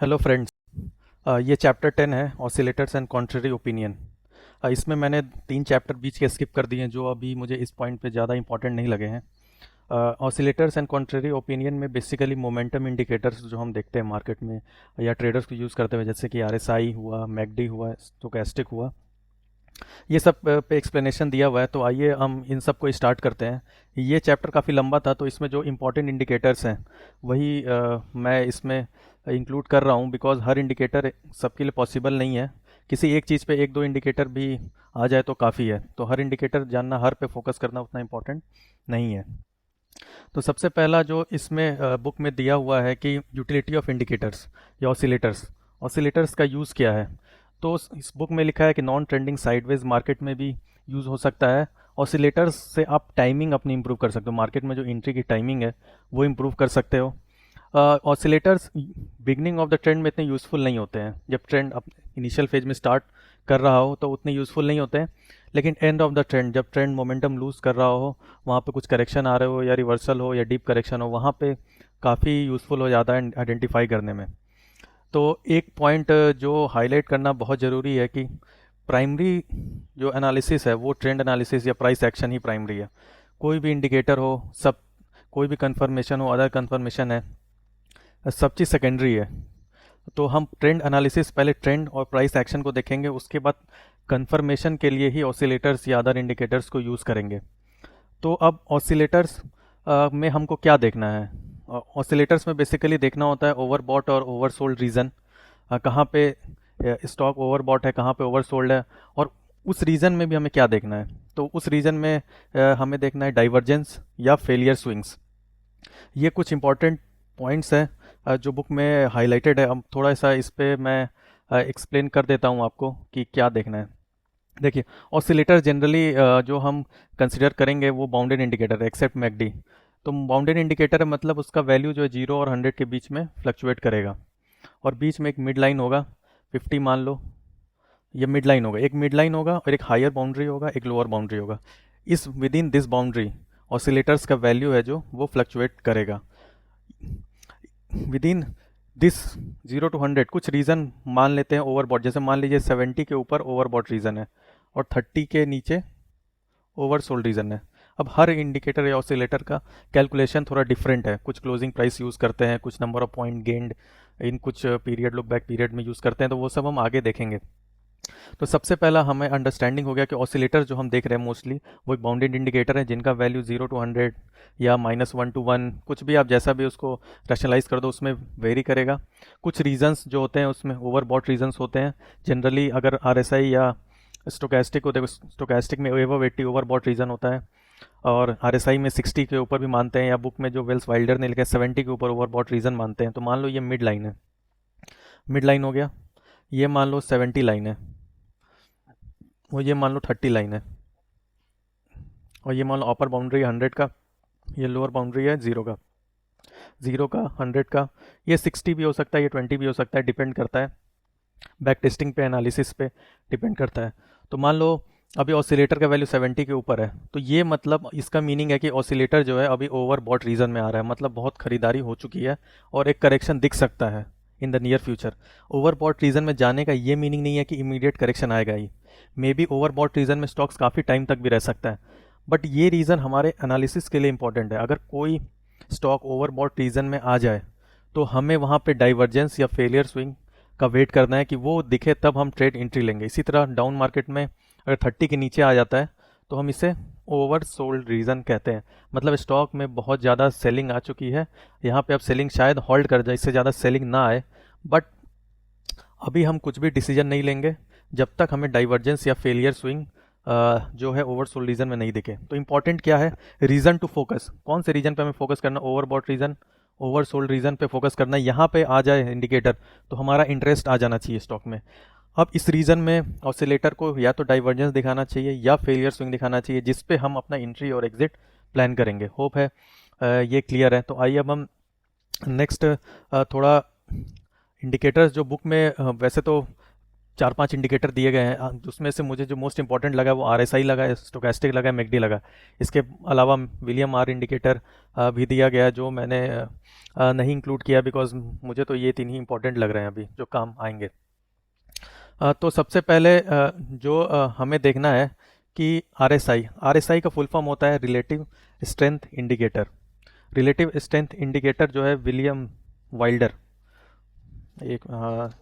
Hello friends. ये chapter 10 है, oscillators and contrary opinion. इसमें मैंने 3 चैप्टर बीच के स्किप कर दिए हैं जो अभी मुझे इस पॉइंट पे ज़्यादा इंपॉर्टेंट नहीं लगे हैं। ऑसिलेटर्स एंड कॉन्ट्ररी ओपिनियन में बेसिकली मोमेंटम इंडिकेटर्स जो हम देखते हैं मार्केट में या ट्रेडर्स को यूज़ करते हुए, जैसे कि आरएसआई हुआ, मैकडी हुआ, स्टोकेस्टिक हुआ, ये सब पे एक्सप्लेनेशन दिया हुआ है। तो आइए हम इन सब को स्टार्ट करते हैं। ये चैप्टर काफ़ी लंबा था, तो इसमें जो इम्पोर्टेंट इंडिकेटर्स हैं वही मैं इसमें इंक्लूड कर रहा हूँ, बिकॉज हर इंडिकेटर सबके लिए पॉसिबल नहीं है। किसी एक चीज़ पे एक दो इंडिकेटर भी आ जाए तो काफ़ी है, तो हर इंडिकेटर जानना, हर पे फोकस करना उतना इम्पोर्टेंट नहीं है। तो सबसे पहला जो इसमें बुक में दिया हुआ है कि यूटिलिटी ऑफ इंडिकेटर्स या ऑसिलेटर्स, ऑसिलेटर्स का यूज़ क्या है। तो इस बुक में लिखा है कि नॉन ट्रेंडिंग साइडवेज मार्केट में भी यूज़ हो सकता है। ऑसिलेटर्स से आप टाइमिंग अपनी इंप्रूव कर सकते हो, मार्केट में जो एंट्री की टाइमिंग है वो इंप्रूव कर सकते हो। Oscillators beginning of the trend में इतने यूज़फुल नहीं होते हैं, जब ट्रेंड इनिशियल फेज में स्टार्ट कर रहा हो तो उतने यूज़फुल नहीं होते हैं। लेकिन एंड ऑफ द ट्रेंड, जब ट्रेंड मोमेंटम लूज़ कर रहा हो, वहाँ पे कुछ करेक्शन आ रहे हो या रिवर्सल हो या डीप करेक्शन हो, वहाँ पे काफ़ी यूज़फुल हो जाता है आइडेंटिफाई करने में। तो एक पॉइंट जो हाईलाइट करना बहुत ज़रूरी है कि प्राइमरी जो एनालिसिस है वो ट्रेंड एनालिसिस या प्राइस एक्शन ही प्राइमरी है। कोई भी इंडिकेटर हो, सब कोई भी कंफर्मेशन हो, अदर कंफर्मेशन है, सब चीज़ सेकेंडरी है। तो हम ट्रेंड एनालिसिस पहले ट्रेंड और प्राइस एक्शन को देखेंगे, उसके बाद कंफर्मेशन के लिए ही ऑसिलेटर्स या अदर इंडिकेटर्स को यूज़ करेंगे। तो अब ऑसिलेटर्स में हमको क्या देखना है। ऑसिलेटर्स में बेसिकली देखना होता है ओवरबॉट और ओवरसोल्ड रीजन, कहाँ पे स्टॉक ओवरबॉट है, कहाँ पे ओवरसोल्ड है, और उस रीजन में भी हमें क्या देखना है। तो उस रीजन में हमें देखना है डाइवर्जेंस या फेलियर स्विंग्स। ये कुछ इंपॉर्टेंट पॉइंट्स हैं जो बुक में हाईलाइटेड है। अब थोड़ा सा इस पे मैं एक्सप्लेन कर देता हूँ आपको कि क्या देखना है। देखिए, ऑसिलेटर जनरली जो हम कंसिडर करेंगे वो बाउंडेड इंडिकेटर है, एक्सेप्ट मैकडी। तो बाउंडेड इंडिकेटर है, मतलब उसका वैल्यू जो है 0 और 100 के बीच में फ्लक्चुएट करेगा, और बीच में एक मिड लाइन होगा, 50 मान लो। ये मिड लाइन होगा, एक मिड लाइन होगा और एक हायर बाउंड्री होगा, एक लोअर बाउंड्री होगा। इस with in this boundary oscillators का वैल्यू है जो वो फ्लक्चुएट करेगा विद इन दिस 0 to 100। कुछ रीज़न मान लेते हैं ओवरबॉट, जैसे मान लीजिए 70 के ऊपर ओवरबॉट रीज़न है और 30 के नीचे ओवरसोल्ड रीज़न है। अब हर इंडिकेटर या ऑसिलेटर का कैलकुलेशन थोड़ा डिफरेंट है, कुछ क्लोजिंग प्राइस यूज़ करते हैं, कुछ नंबर ऑफ पॉइंट गेंड इन कुछ पीरियड लुक बैक पीरियड में यूज़ करते हैं, तो वो सब हम आगे देखेंगे। तो सबसे पहला हमें अंडरस्टैंडिंग हो गया कि ऑसिलेटर जो हम देख रहे हैं मोस्टली वो एक बाउंडेड इंडिकेटर है, जिनका वैल्यू 0 to 100 या -1 to 1, कुछ भी आप जैसा भी उसको रैशनलाइज कर दो उसमें वेरी करेगा। कुछ रीजंस जो होते हैं उसमें ओवरबॉट रीजंस होते हैं। जनरली अगर आरएसआई या स्टोकेस्टिक को देखो, स्टोकेस्टिक में एवो 80 ओवरबॉट रीजन होता है, और आरएसआई में 60 के ऊपर भी मानते हैं, या बुक में जो वेल्स वाइल्डर ने लिखा है 70 के ऊपर ओवरबॉट रीजन मानते हैं। तो मान लो ये मिड लाइन है, मिड लाइन हो गया। ये मान लो 70 लाइन है, और ये मान लो 30 लाइन है, और ये मान लो अपर बाउंड्री 100 का, ये लोअर बाउंड्री है 0 का, 0 का, 100 का। ये 60 भी हो सकता है, ये 20 भी हो सकता है, डिपेंड करता है बैक टेस्टिंग पे, एनालिसिस पे डिपेंड करता है। तो मान लो अभी ऑसिलेटर का वैल्यू 70 के ऊपर है, तो ये मतलब इसका मीनिंग है कि ऑसिलेटर जो है अभी ओवर बॉट रीजन में आ रहा है, मतलब बहुत खरीदारी हो चुकी है और एक करेक्शन दिख सकता है in the near future. Overbought region में जाने का ये मीनिंग नहीं है कि इमीडिएट करेक्शन आएगा ही, may be overbought region में स्टॉक्स काफ़ी टाइम तक भी रह सकता है, बट ये रीज़न हमारे एनालिसिस के लिए इंपॉर्टेंट है। अगर कोई स्टॉक ओवर बॉट रीजन में आ जाए तो हमें वहाँ पे डाइवर्जेंस या फेलियर स्विंग का वेट करना है कि वो दिखे, तब हम ट्रेड एंट्री लेंगे। इसी तरह डाउन मार्केट में अगर 30 के नीचे आ जाता है तो हम इसे ओवर सोल्ड रीज़न कहते हैं, मतलब स्टॉक में बहुत ज़्यादा सेलिंग आ चुकी है, यहाँ पे अब सेलिंग शायद होल्ड कर जाए, इससे ज़्यादा सेलिंग ना आए, बट अभी हम कुछ भी डिसीजन नहीं लेंगे जब तक हमें डाइवर्जेंस या फेलियर स्विंग जो है ओवरसोल्ड रीजन में नहीं दिखे। तो इंपॉर्टेंट क्या है, रीजन टू फोकस, कौन से रीजन पे हमें फोकस करना, ओवरबॉट रीजन, ओवरसोल्ड रीजन पे फोकस करना है। यहाँ पे आ जाए इंडिकेटर तो हमारा इंटरेस्ट आ जाना चाहिए स्टॉक में। अब इस रीजन में ऑसिलेटर को या तो डाइवर्जेंस दिखाना चाहिए या फेलियर स्विंग दिखाना चाहिए, जिस पे हम अपना एंट्री और एग्जिट प्लान करेंगे। होप है ये क्लियर है। तो आइए अब हम नेक्स्ट थोड़ा इंडिकेटर्स जो बुक में वैसे तो चार पांच इंडिकेटर दिए गए हैं, उसमें से मुझे जो मोस्ट इंपॉर्टेंट लगा वो आरएसआई लगा है, स्टोकेस्टिक लगा है, मैकडी लगा। इसके अलावा विलियम आर इंडिकेटर भी दिया गया है, जो मैंने नहीं इंक्लूड किया बिकॉज मुझे तो ये तीन ही इंपॉर्टेंट लग रहे हैं अभी जो काम आएंगे। तो सबसे पहले जो हमें देखना है कि आरएसआई आरएसआई का फुल फॉर्म होता है relative strength indicator. Relative strength indicator जो है विलियम वाइल्डर, एक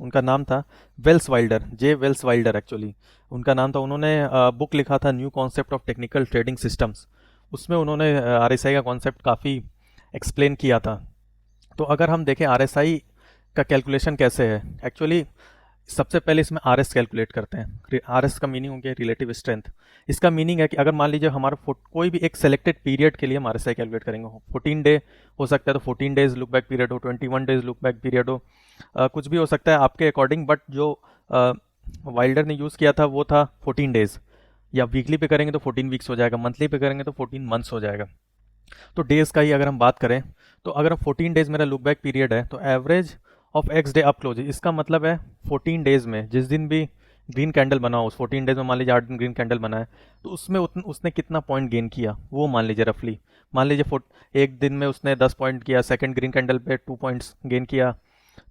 उनका नाम था वेल्स वाइल्डर, जे वेल्स वाइल्डर एक्चुअली उनका नाम था। उन्होंने बुक लिखा था new concept of technical trading systems, उसमें उन्होंने आरएसआई का कॉन्सेप्ट काफ़ी एक्सप्लेन किया था। तो अगर हम देखें आरएसआई का कैलकुलेशन कैसे है, एक्चुअली सबसे पहले इसमें आर एस कैलकुलेट करते हैं। आर एस का मीनिंग हो गया रिलेटिव स्ट्रेंथ। इसका मीनिंग है कि अगर मान लीजिए हमारा कोई भी एक सेलेक्टेड पीरियड के लिए हम आर एस आई कैलकुलेट करेंगे, 14 डे हो सकता है तो 14 डेज लुक बैक पीरियड हो, 21 डेज लुक बैक पीरियड हो, कुछ भी हो सकता है आपके अकॉर्डिंग। बट जो वाइल्डर ने यूज़ किया था वो था 14 डेज, या वीकली पे करेंगे तो 14 वीक्स हो जाएगा, मंथली पे करेंगे तो 14 मंथ्स हो जाएगा। तो डेज का ही अगर हम बात करें तो अगर 14 डेज मेरा लुक बैक पीरियड है तो average of x day up close, इसका मतलब है 14 डेज में जिस दिन भी ग्रीन कैंडल बना हो, उस 14 डेज में मान लीजिए 8 दिन ग्रीन कैंडल बना है, तो उसमें उसने कितना पॉइंट गेन किया वो मान लीजिए रफली। मान लीजिए एक दिन में उसने 10 पॉइंट किया, सेकंड ग्रीन कैंडल पे 2 पॉइंट्स गेन किया,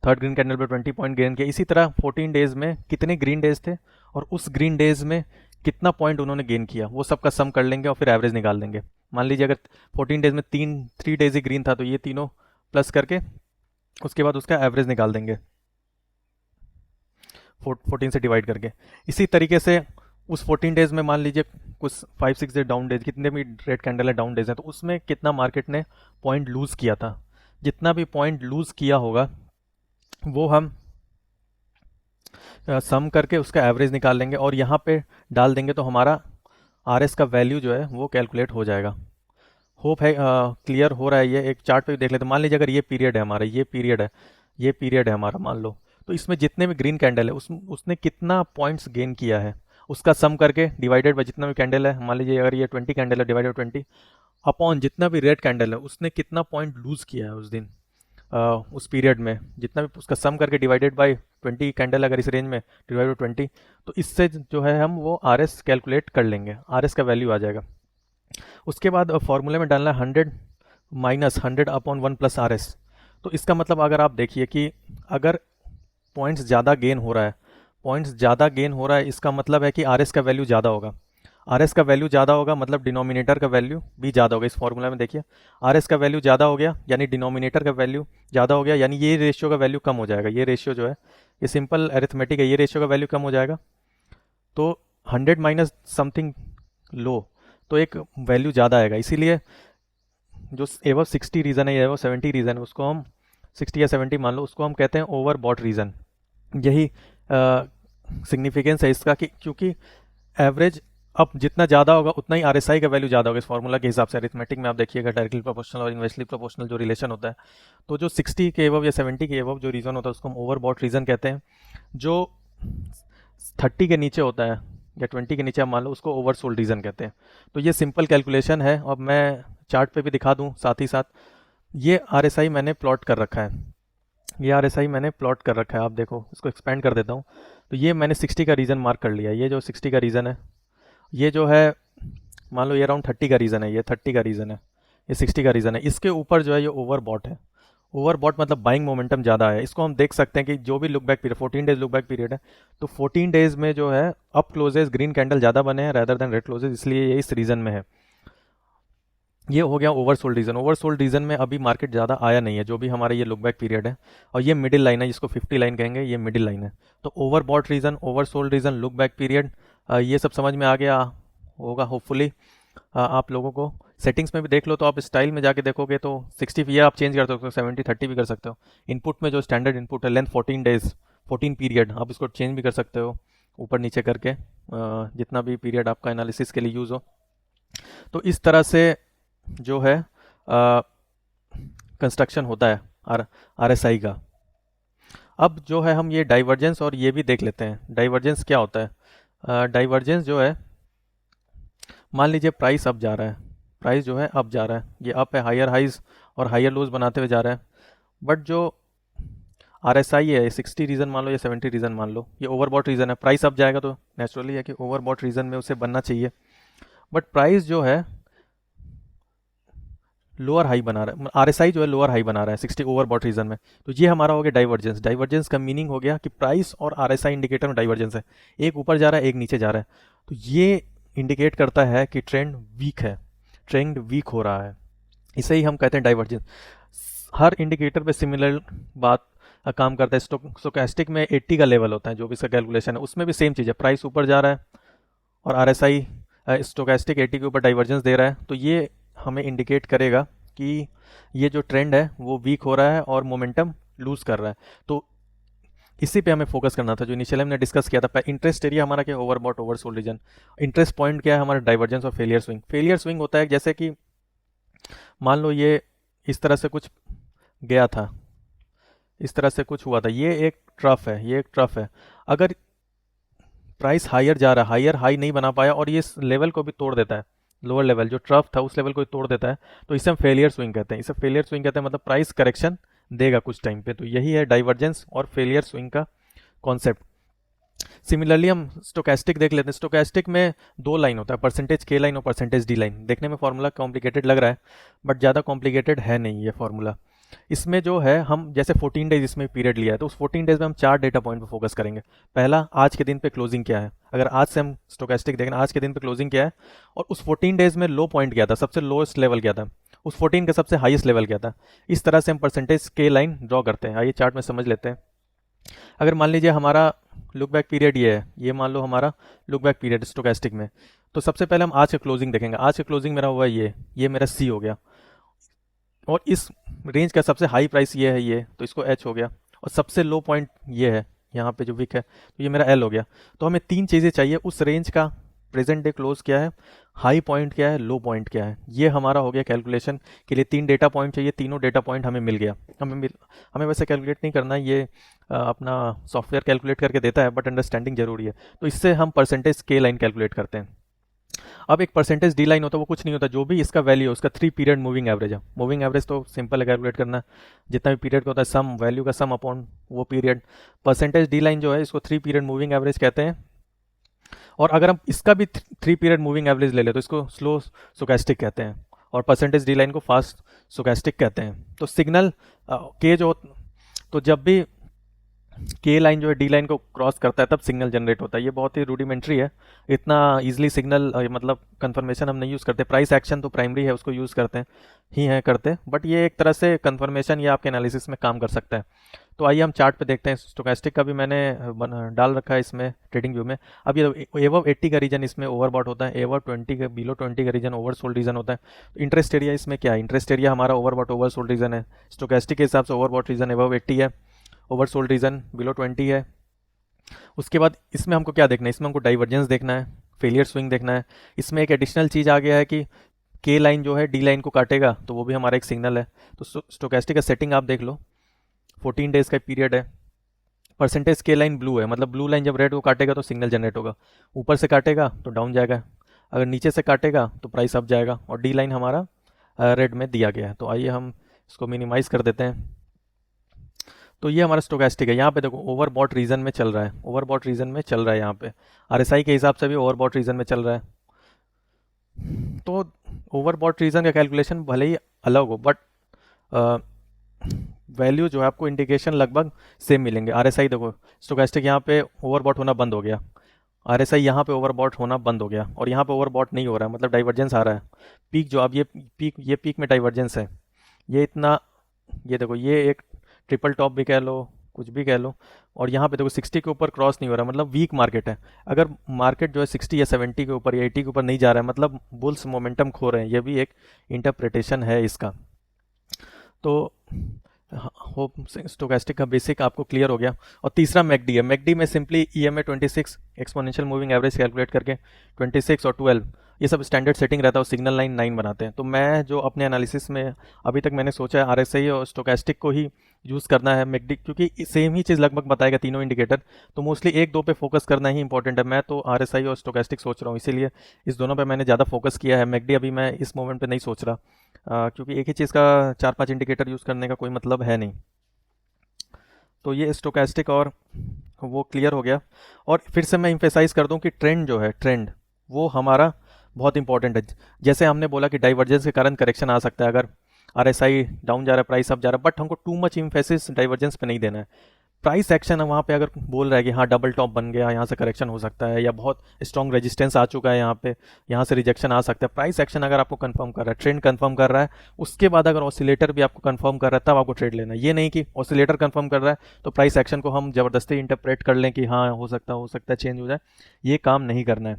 थर्ड ग्रीन कैंडल पे 20 पॉइंट गेन किया। इसी तरह 14 डेज में कितने ग्रीन डेज थे और उस ग्रीन डेज में कितना पॉइंट उन्होंने गेन किया, वो सबका सम कर लेंगे और फिर एवरेज निकाल देंगे। मान लीजिए अगर 14 डेज में 3 डेज ही ग्रीन था तो ये तीनों प्लस करके उसके बाद उसका एवरेज निकाल देंगे 14 से डिवाइड करके। इसी तरीके से उस 14 डेज में मान लीजिए कुछ 5-6 डे डाउन डेज, जितने भी रेड कैंडल है डाउन डेज हैं, तो उसमें कितना मार्केट ने पॉइंट लूज किया था। जितना भी पॉइंट लूज किया होगा वो हम सम करके उसका एवरेज निकाल लेंगे और यहाँ पे डाल देंगे, तो हमारा आर एस का वैल्यू जो है वो कैलकुलेट हो जाएगा। होप है क्लियर हो रहा है। ये एक चार्ट पे भी देख लेते हैं। मान लीजिए अगर ये पीरियड है हमारा, ये पीरियड है हमारा मान लो, तो इसमें जितने भी ग्रीन कैंडल है उसने कितना पॉइंट्स गेन किया है उसका सम करके डिवाइडेड बाय जितना भी कैंडल है, मान लीजिए अगर ये 20 कैंडल है डिवाइडेड 20 अपॉन जितना भी रेड कैंडल है उसने कितना पॉइंट लूज किया है उस दिन, उस पीरियड में जितना भी उसका सम करके डिवाइडेड बाय 20 कैंडल अगर इस रेंज में डिवाइडेड बाय 20, तो इससे जो है हम वो आर एस कैलकुलेट कर लेंगे, आर एस का वैल्यू आ जाएगा। उसके बाद फॉर्मूले में डालना है 100 minus 100 upon 1 plus R S. तो इसका मतलब अगर आप देखिए कि अगर पॉइंट्स ज़्यादा गेन हो रहा है, इसका मतलब है कि आर एस का वैल्यू ज़्यादा होगा। आर एस का वैल्यू ज़्यादा होगा मतलब डिनोमिनेटर का वैल्यू भी ज़्यादा होगा। इस फॉर्मूला में देखिए आर एस का वैल्यू ज़्यादा हो गया यानी डिनोमिनेटर का वैल्यू ज़्यादा हो गया, यानी ये रेशियो का वैल्यू कम हो जाएगा। ये रेशियो जो है ये सिंपल अरिथमेटिक है, ये रेशियो का वैल्यू कम हो जाएगा। तो 100 माइनस समथिंग लो तो एक वैल्यू ज़्यादा आएगा। इसीलिए जो एवो 60 रीज़न है या एवो 70 रीज़न है उसको हम 60 या 70 मान लो, उसको हम कहते हैं ओवर बॉट रीज़न। यही सिग्निफिकेंस है इसका कि क्योंकि एवरेज अब जितना ज़्यादा होगा उतना ही आरएसआई का वैल्यू ज़्यादा होगा। इस फॉर्मूला के हिसाब से अरिथमेटिक में आप देखिएगा डायरेक्टली प्रोपोर्शनल और इन्वर्सली प्रोपोर्शनल जो रिलेशन होता है, तो जो 60 के एवब या 70 के एवब जो रीज़न होता है उसको हम ओवर बॉट रीज़न कहते हैं। जो 30 के नीचे होता है या 20 के नीचे आप मान लो उसको ओवरसोल्ड रीज़न कहते हैं। तो ये सिंपल कैलकुलेशन है और मैं चार्ट पे भी दिखा दूं साथ ही साथ। ये आरएसआई मैंने प्लॉट कर रखा है, आप देखो इसको एक्सपेंड कर देता हूँ। तो ये मैंने 60 का रीज़न मार्क कर लिया। ये जो 60 का रीज़न है, ये जो है मान लो ये अराउंड 30 का रीज़न है, ये 30 का रीज़न है, ये 60 का रीज़न है। इसके ऊपर जो है ये ओवर बॉट है। ओवर बॉट मतलब बाइंग मोमेंटम ज़्यादा है। इसको हम देख सकते हैं कि जो भी look back period 14 days look back period है, तो 14 डेज में जो है अप क्लोजेज ग्रीन कैंडल ज़्यादा बने हैं रेदर देन रेड क्लोजेज, इसलिए ये इस रीज़न में है। ये हो गया ओवरसोल्ड रीजन। ओवरसोल्ड रीजन में अभी मार्केट ज़्यादा आया नहीं है, जो भी हमारा ये लुक बैक पीरियड है। और ये मिडिल लाइन है जिसको 50 लाइन कहेंगे, ये मिडिल लाइन है। तो overbought region, oversold region, look back period, ये सब समझ में आ गया होगा होपफुली आप लोगों को। सेटिंग्स में भी देख लो तो आप स्टाइल में जाके देखोगे तो 60 ये आप चेंज कर सकते हो, 70-30 भी कर सकते हो। इनपुट में जो स्टैंडर्ड इनपुट है लेंथ 14 डेज 14 पीरियड, आप इसको चेंज भी कर सकते हो ऊपर नीचे करके, जितना भी पीरियड आपका एनालिसिस के लिए यूज़ हो। तो इस तरह से जो है कंस्ट्रक्शन होता है आरएसआई का। अब जो है हम ये डाइवर्जेंस और ये भी देख लेते हैं। डाइवर्जेंस क्या होता है? डाइवर्जेंस जो है, मान लीजिए प्राइस अप जा रहा है, प्राइस जो है अप जा रहा है, ये अप है, हायर हाइज और हायर लोज बनाते हुए जा रहा है। बट जो RSI है 60 रीजन मान लो या 70 रीजन मान लो, ये ओवरबॉट रीजन है, प्राइस अप जाएगा तो नेचुरली है कि ओवरबॉट रीजन में उसे बनना चाहिए, बट प्राइस जो है लोअर हाई बना रहा है, RSI जो है लोअर हाई बना रहा है 60 ओवरबॉट रीजन में। तो ये हमारा हो गया डाइवर्जेंस। डाइवर्जेंस का मीनिंग हो गया कि प्राइस और RSI इंडिकेटर में डाइवर्जेंस है, एक ऊपर जा रहा है एक नीचे जा रहा है। तो ये इंडिकेट करता है कि ट्रेंड वीक है, ट्रेंड वीक हो रहा है, इसे ही हम कहते हैं डाइवर्जेंस। हर इंडिकेटर पे सिमिलर बात काम करता है। स्टोकेस्टिक में 80 का लेवल होता है जो भी इसका कैलकुलेशन है, उसमें भी सेम चीज़ है, प्राइस ऊपर जा रहा है और RSI स्टोकेस्टिक 80 के ऊपर डाइवर्जेंस दे रहा है, तो ये हमें इंडिकेट करेगा कि ये जो ट्रेंड है वो वीक हो रहा है और मोमेंटम लूज कर रहा है। तो इसी पे हमें फोकस करना था जो इनिशियली हमने डिस्कस किया था। इंटरेस्ट एरिया हमारा क्या, overbought oversold region. Interest point क्या है हमारा, डाइवर्जेंस और फेलियर स्विंग। फेलियर स्विंग होता है जैसे कि मान लो ये इस तरह से कुछ गया था, इस तरह से कुछ हुआ था, ये एक ट्रफ है, ये एक ट्रफ है। अगर प्राइस हायर जा रहा है, हायर हाई नहीं बना पाया और ये इस लेवल को भी तोड़ देता है, लोअर लेवल जो ट्रफ था उस लेवल को तोड़ देता है, तो इसे हम फेलियर स्विंग कहते हैं। इसे फेलियर स्विंग कहते हैं, मतलब प्राइस करेक्शन देगा कुछ टाइम पे। तो यही है डाइवर्जेंस और फेलियर स्विंग का कॉन्सेप्ट। सिमिलरली हम स्टोकेस्टिक देख लेते हैं। स्टोकेस्टिक में दो लाइन होता है, परसेंटेज के लाइन और परसेंटेज डी लाइन। देखने में फॉर्मूला कॉम्प्लिकेटेड लग रहा है, बट ज़्यादा कॉम्प्लिकेटेड है नहीं ये फॉर्मूला। इसमें जो है हम जैसे 14 डेज इसमें पीरियड लिया है, तो उस 14 डेज में हम 4 डेटा पॉइंट पे फोकस करेंगे। पहला, आज के दिन पे क्लोजिंग क्या है। अगर आज से हम स्टोकेस्टिक देखें, आज के दिन पे क्लोजिंग क्या है और उस 14 डेज में लो पॉइंट क्या था, सबसे लोएस्ट लेवल क्या था, उस 14 का सबसे हाईएस्ट लेवल क्या था। इस तरह से हम परसेंटेज के लाइन ड्रॉ करते हैं। आइए चार्ट में समझ लेते हैं। अगर मान लीजिए हमारा लुक बैक पीरियड ये है, ये मान लो हमारा लुक बैक पीरियड स्टोकेस्टिक में, तो सबसे पहले हम आज के क्लोजिंग देखेंगे। आज के क्लोजिंग मेरा हुआ ये मेरा सी हो गया, और इस रेंज का सबसे हाई प्राइस ये है, ये तो इसको एच हो गया, और सबसे लो पॉइंट ये है यहाँ पे जो विक है, तो ये मेरा एल हो गया। तो हमें तीन चीज़ें चाहिए उस रेंज का, प्रेजेंट डे क्लोज क्या है, हाई पॉइंट क्या है, लो पॉइंट क्या है। ये हमारा हो गया कैलकुलेशन के लिए। तीन डेटा पॉइंट चाहिए, तीनों डेटा पॉइंट हमें मिल गया। हमें वैसे कैलकुलेट नहीं करना, ये अपना सॉफ्टवेयर कैलकुलेट करके देता है, बट अंडरस्टैंडिंग जरूरी है। तो इससे हम परसेंटेज के लाइन कैलकुलेट करते हैं। अब एक परसेंटेज डी लाइन होता है, वो कुछ नहीं होता, जो भी इसका वैल्यू है उसका 3 पीरियड मूविंग एवरेज है। मूविंग एवरेज तो सिंपल है कैलकुलेट करना, जितना भी पीरियड का होता है सम, वैल्यू का सम अपॉन वो पीरियड। परसेंटेज डी लाइन जो है इसको 3 पीरियड मूविंग एवरेज कहते हैं। और अगर हम इसका भी 3 पीरियड मूविंग एवरेज ले ले तो इसको स्लो स्टोकेस्टिक कहते हैं, और परसेंटेज डी लाइन को फास्ट स्टोकेस्टिक कहते हैं। तो सिग्नल के जो, तो जब भी के लाइन जो है डी लाइन को क्रॉस करता है तब सिग्नल जनरेट होता है। ये बहुत ही रूडिमेंट्री है, इतना इजीली सिग्नल मतलब कंफर्मेशन हम नहीं यूज़ करते। प्राइस एक्शन तो प्राइमरी है, उसको यूज़ करते हैं ही हैं करते, बट ये एक तरह से कंफर्मेशन या आपके एनालिसिस में काम कर सकता है। तो आइए हम चार्ट पे देखते हैं। स्टोकेस्टिक का भी मैंने डाल रखा है इसमें ट्रेडिंग व्यू में। अब ये एवव 80 का रीजन इसमें ओवरबॉट होता है, एवव 20 का, बिलो 20 का रीजन ओवरसोल्ड रीजन होता है। तो इंटरेस्ट एरिया इसमें क्या है, इंटरेस्ट एरिया हमारा ओवरबॉट ओवरसोल्ड रीजन है। स्टोकेस्टिक के हिसाब से ओवरबॉट रीजन एवव 80 है, ओवरसोल्ड रीजन बिलो 20 है। उसके बाद इसमें हमको क्या देखना है, इसमें हमको डाइवर्जेंस देखना है, फेलियर स्विंग देखना है। इसमें एक एडिशनल चीज़ आ गया है कि के लाइन जो है डी लाइन को काटेगा तो वो भी हमारा एक सिग्नल है। तो स्टोकेस्टिक का सेटिंग आप देख लो, 14 डेज का पीरियड है। परसेंटेज के लाइन ब्लू है, मतलब ब्लू लाइन जब रेड को काटेगा तो सिग्नल जनरेट होगा, ऊपर से काटेगा तो डाउन जाएगा, अगर नीचे से काटेगा तो प्राइस अप जाएगा, और डी लाइन हमारा रेड में दिया गया है। तो आइए हम इसको मिनिमाइज कर देते हैं। तो ये हमारा स्टोकेस्टिक है। यहाँ पे देखो ओवरबॉट रीजन में चल रहा है, ओवरबॉट रीजन में चल रहा है। यहाँ पे RSI के हिसाब से भी ओवरबॉट रीजन में चल रहा है। तो ओवरबॉट रीजन का कैलकुलेशन भले ही अलग हो, बट वैल्यू जो है आपको इंडिकेशन लगभग सेम मिलेंगे। RSI देखो, स्टोकेस्टिक यहाँ पे ओवरबॉट होना बंद हो गया, RSI यहाँ पे ओवरबॉट होना बंद हो गया, और यहाँ पे ओवरबॉट नहीं हो रहा है, मतलब डाइवर्जेंस आ रहा है। पीक जो अब ये पीक में डाइवर्जेंस है, ये इतना, ये देखो ये एक ट्रिपल टॉप भी कह लो, कुछ भी कह लो, और यहाँ पे देखो 60 के ऊपर क्रॉस नहीं हो रहा, मतलब वीक मार्केट है। अगर मार्केट जो है 60 या 70 के ऊपर या 80 के ऊपर नहीं जा रहा है, मतलब बुल्स मोमेंटम खो रहे हैं। ये भी एक इंटरप्रिटेशन है इसका। तो होप स्टोकेस्टिक का बेसिक आपको क्लियर हो गया। और तीसरा मैकडी है। मैकडी में simply EMA 26 exponential moving average calculate करके 26 और 12 ये सब स्टैंडर्ड सेटिंग रहता है, और सिग्नल लाइन 9 बनाते हैं। तो मैं जो अपने एनालिसिस में अभी तक मैंने सोचा है RSI और स्टोकेस्टिक को ही यूज़ करना है मैकडी, क्योंकि सेम ही चीज़ लगभग बताएगा तीनों इंडिकेटर। तो मोस्टली एक दो पे फोकस करना ही इंपॉर्टेंट है। मैं तो RSI और स्टोकेस्टिक सोच रहा हूँ, इसीलिए इस दोनों पे मैंने ज़्यादा फोकस किया है। मैकडी अभी मैं इस मोमेंट पे नहीं सोच रहा, क्योंकि एक ही चीज़ का 4-5 इंडिकेटर यूज़ करने का कोई मतलब है नहीं। तो ये स्टोकेस्टिक और वो क्लियर हो गया। और फिर से मैं इम्फेसाइज कर दूं कि ट्रेंड जो है, ट्रेंड वो हमारा बहुत इंपॉर्टेंट है। जैसे हमने बोला कि डाइवर्जेंस के कारण करेक्शन आ सकता है, अगर आरएसआई डाउन जा रहा है, प्राइस अप जा रहा है, बट हमको टू मच इम्फेसिस डाइवर्जेंस पे नहीं देना है। प्राइस एक्शन है वहाँ पे अगर बोल रहा है कि हाँ डबल टॉप बन गया, यहाँ से करेक्शन हो सकता है, या बहुत स्ट्रॉन्ग रेजिस्टेंस आ चुका है यहाँ पे, यहाँ से रिजेक्शन आ सकता है, प्राइस एक्शन अगर आपको कंफर्म कर रहा है, ट्रेंड कंफर्म कर रहा है, उसके बाद अगर ऑसिलेटर भी आपको कंफर्म कर रहा है, तब आपको ट्रेड लेना है। ये नहीं कि ऑसिलेटर कंफर्म कर रहा है तो प्राइस एक्शन को हम जबरदस्ती इंटरप्रेट कर लें कि हाँ हो सकता है चेंज हो जाए, ये काम नहीं करना है।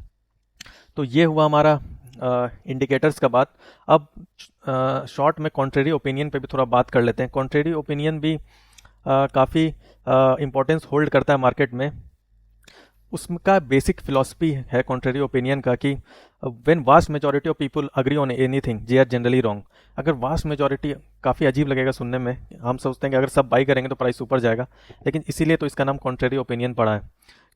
तो ये हुआ हमारा इंडिकेटर्स का बात। अब शॉर्ट में कॉन्ट्रेरी ओपिनियन पे भी थोड़ा बात कर लेते हैं। कॉन्ट्रेरी ओपिनियन भी काफ़ी इम्पोर्टेंस होल्ड करता है मार्केट में। उसका बेसिक फिलॉसफी है कॉन्ट्रेरी ओपिनियन का कि when vast majority of people agree on anything they are generally wrong. अगर वास्ट मेजॉरिटी, काफ़ी अजीब लगेगा सुनने में, हम सोचते हैं कि अगर सब बाई करेंगे तो प्राइस ऊपर जाएगा, लेकिन इसीलिए तो इसका नाम कॉन्ट्रेरी ओपिनियन पड़ा है।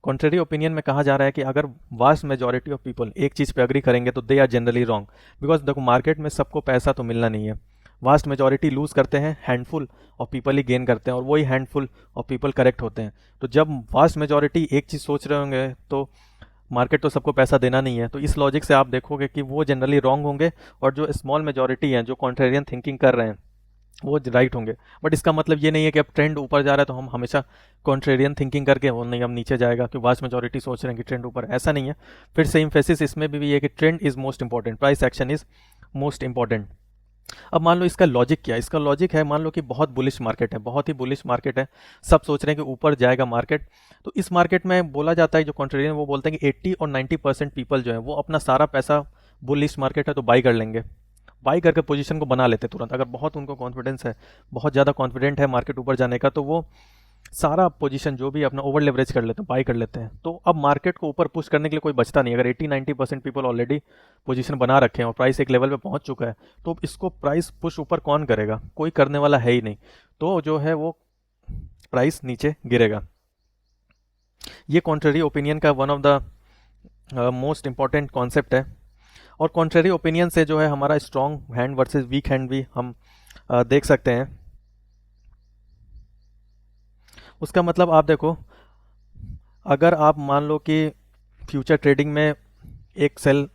कॉन्ट्रेरी ओपिनियन में कहा जा रहा है कि अगर वास्ट मेजॉरिटी ऑफ पीपल एक चीज़ पे अग्री करेंगे तो they are generally wrong, because देखो मार्केट में सबको पैसा तो मिलना नहीं है। वास्ट मेजॉरिटी लूज करते हैं, handful of people he gain करते हैं, और वही हैंडफुल ऑफ पीपल करेक्ट होते हैं। तो जब वास्ट मेजॉरिटी एक चीज़ सोच रहे होंगे तो मार्केट तो सबको पैसा देना नहीं है, तो इस लॉजिक से आप देखोगे कि वो जनरली रॉन्ग होंगे, और जो स्मॉल मेजॉरिटी हैं जो कॉन्ट्रेरियन थिंकिंग कर रहे हैं वो राइट होंगे। बट इसका मतलब ये नहीं है कि अब ट्रेंड ऊपर जा रहा है तो हम हमेशा कॉन्ट्रेरियन थिंकिंग करके वो नहीं, अब नीचे जाएगा कि वास्ट मेजॉरिटी सोच रहे हैं कि ट्रेंड ऊपर, ऐसा नहीं है। फिर से इम्फेसिस इसमें भी है कि trend is most important, price action is most important. अब मान लो इसका लॉजिक क्या है? इसका लॉजिक है, मान लो कि बहुत बुलिश मार्केट है, बहुत ही बुलिश मार्केट है, सब सोच रहे हैं कि ऊपर जाएगा मार्केट। तो इस मार्केट में बोला जाता है, जो कॉन्ट्रेरियन वो बोलते हैं कि 80 और 90% पीपल जो है वो अपना सारा पैसा, बुलिश मार्केट है तो बाई कर लेंगे, बाई करके पोजीशन को बना लेते तुरंत। अगर बहुत उनको कॉन्फिडेंस है, बहुत ज़्यादा कॉन्फिडेंट है मार्केट ऊपर जाने का, तो वो सारा पोजीशन जो भी अपना ओवर लेवरेज कर लेते हैं, बाई कर लेते हैं। तो अब मार्केट को ऊपर पुश करने के लिए कोई बचता नहीं। अगर 80-90% पीपल ऑलरेडी पोजीशन बना रखे हैं और प्राइस एक लेवल पे पहुंच चुका है, तो इसको प्राइस पुश ऊपर कौन करेगा? कोई करने वाला है ही नहीं। तो जो है वो प्राइस नीचे गिरेगा। ये कॉन्ट्रेरी ओपिनियन का one of the most important concept है। और कॉन्ट्रेरी ओपिनियन से जो है हमारा strong hand versus weak hand भी हम देख सकते हैं। उसका मतलब आप देखो, अगर आप मान लो कि फ्यूचर ट्रेडिंग में एक सेल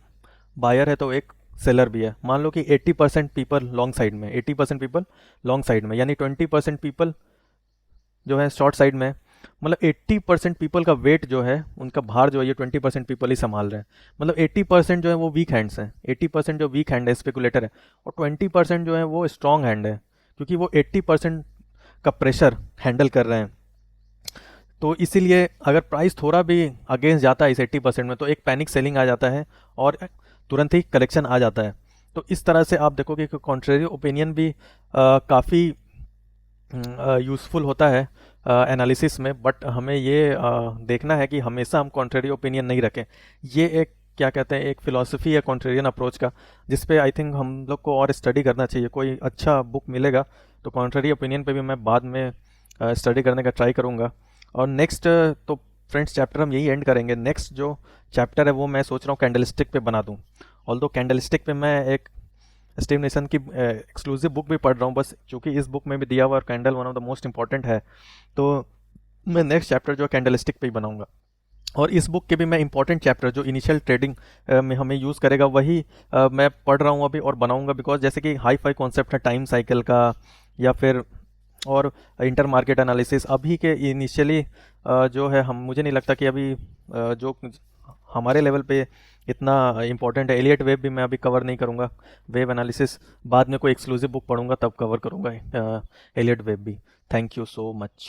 बायर है तो एक सेलर भी है, मान लो कि 80% पीपल लॉन्ग साइड में, 80% पीपल लॉन्ग साइड में, यानी 20% पीपल जो है शॉर्ट साइड में। मतलब 80% पीपल का वेट जो है, उनका भार जो है, ये 20% पीपल ही संभाल रहे हैं। मतलब 80% जो है वो वीक हैंड्स हैं, 80% जो वीक हैंड है, स्पेकुलेटर है, और 20% जो है वो स्ट्रॉन्ग हैंड है, क्योंकि वो 80% का प्रेशर हैंडल कर रहे हैं। तो इसीलिए अगर प्राइस थोड़ा भी अगेंस्ट जाता है इस 80% में, तो एक पैनिक सेलिंग आ जाता है और तुरंत ही करेक्शन आ जाता है। तो इस तरह से आप देखोगे कि कॉन्ट्रेरी ओपिनियन भी काफ़ी यूज़फुल होता है एनालिसिस में। बट हमें ये देखना है कि हमेशा हम कॉन्ट्रेरी ओपिनियन नहीं रखें। ये एक, क्या कहते हैं, एक फ़िलॉसफी है कॉन्ट्रेरियन अप्रोच का, जिस पे आई थिंक हम लोग को और स्टडी करना चाहिए। कोई अच्छा बुक मिलेगा तो कॉन्ट्रेरी ओपिनियन पे भी मैं बाद में स्टडी करने का ट्राई करूँगा। और नेक्स्ट तो फ्रेंड्स चैप्टर हम यही एंड करेंगे। नेक्स्ट जो चैप्टर है वो मैं सोच रहा हूँ कैंडलस्टिक पे बना दूँ। ऑल्दो कैंडलस्टिक पे मैं एक स्टीव नेशन की एक्सक्लूसिव बुक भी पढ़ रहा हूँ, बस चूँकि इस बुक में भी दिया हुआ candle one of the most important है, तो मैं नेक्स्ट चैप्टर जो कैंडलस्टिक पे ही बनाऊँगा। और इस बुक के भी मैं इंपॉर्टेंट चैप्टर जो इनिशियल ट्रेडिंग में हमें यूज़ करेगा वही मैं पढ़ रहा हूँ अभी और बनाऊँगा। बिकॉज जैसे कि हाई फाई कॉन्सेप्ट है टाइम साइकिल का, या फिर और इंटर मार्केट एनालिसिस, अभी के इनिशियली जो है, हम, मुझे नहीं लगता कि अभी जो हमारे लेवल पे इतना इंपॉर्टेंट है। एलियट वेव भी मैं अभी कवर नहीं करूँगा, वेव एनालिसिस बाद में कोई एक्सक्लूसिव बुक पढ़ूंगा तब कवर करूँगा एलियट वेव भी। Thank you so much.